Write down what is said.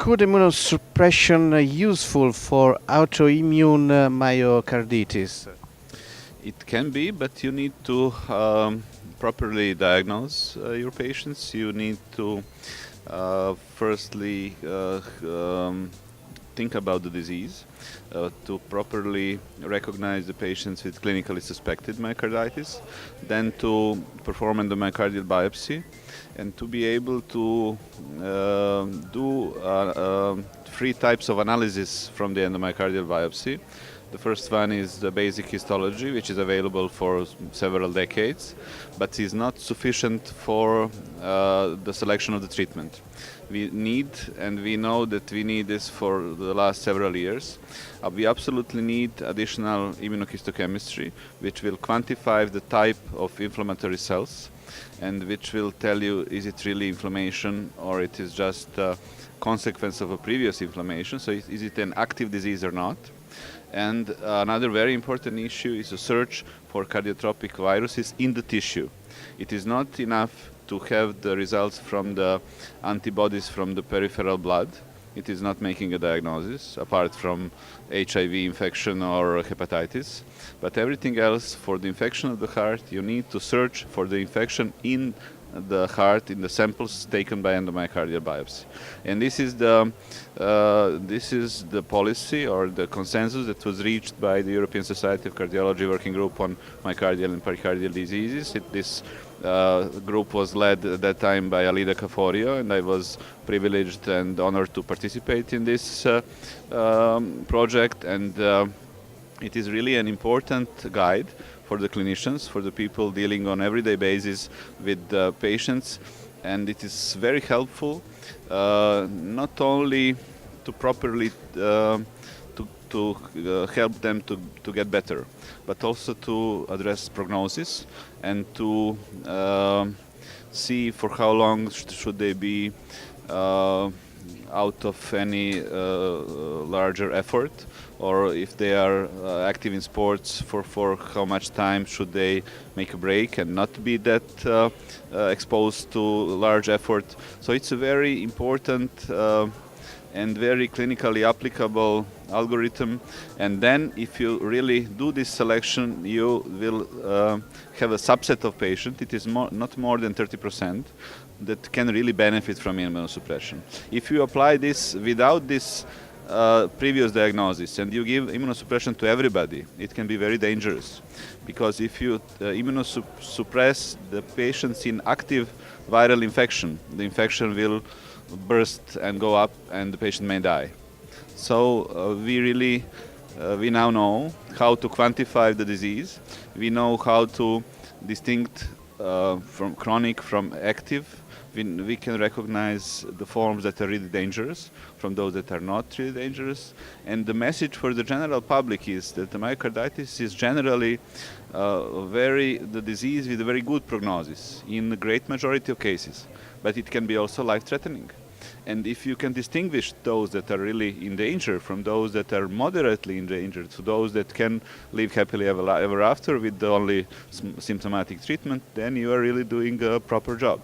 Could immunosuppression useful for autoimmune myocarditis? It can be, but you need to properly diagnose your patients. You need to firstly think about the disease, to properly recognize the patients with clinically suspected myocarditis, then to perform endomyocardial biopsy, and to be able to do 3 types of analysis from the endomyocardial biopsy. The first one is the basic histology, which is available for several decades, but is not sufficient for the selection of the treatment. We need, and we know that we need this for the last several years, we absolutely need additional immunohistochemistry, which will quantify the type of inflammatory cells, and which will tell you, is it really inflammation or it is just a consequence of a previous inflammation, so is it an active disease or not. And another very important issue is a search for cardiotropic viruses in the tissue. It is not enough to have the results from the antibodies from the peripheral blood. It is not making a diagnosis, apart from HIV infection or hepatitis. But everything else, for the infection of the heart, you need to search for the infection in the heart, in the samples taken by endomyocardial biopsy. And this is the policy or the consensus that was reached by the European Society of Cardiology Working Group on Myocardial and Pericardial Diseases. This group was led at that time by Alida Caforio, and I was privileged and honored to participate in this project. And it is really an important guide for the clinicians, for the people dealing on everyday basis with patients, and it is very helpful not only to properly to help them to get better, but also to address prognosis and to see for how long should they be out of any larger effort, or if they are active in sports, for how much time should they make a break and not be that exposed to large effort. So it's a very important and very clinically applicable algorithm. And then if you really do this selection, you will have a subset of patients, it is not more than 30%, that can really benefit from immunosuppression. If you apply this without this previous diagnosis and you give immunosuppression to everybody, it can be very dangerous, because if you immunosuppress the patients in active viral infection, the infection will burst and go up and the patient may die. So we now know how to quantify the disease. We know how to distinct from chronic from active. We can recognize the forms that are really dangerous from those that are not really dangerous. And the message for the general public is that the myocarditis is generally the disease with a very good prognosis in the great majority of cases, but it can be also life-threatening. And if you can distinguish those that are really in danger from those that are moderately in danger, to those that can live happily ever after with the only symptomatic treatment, then you are really doing a proper job.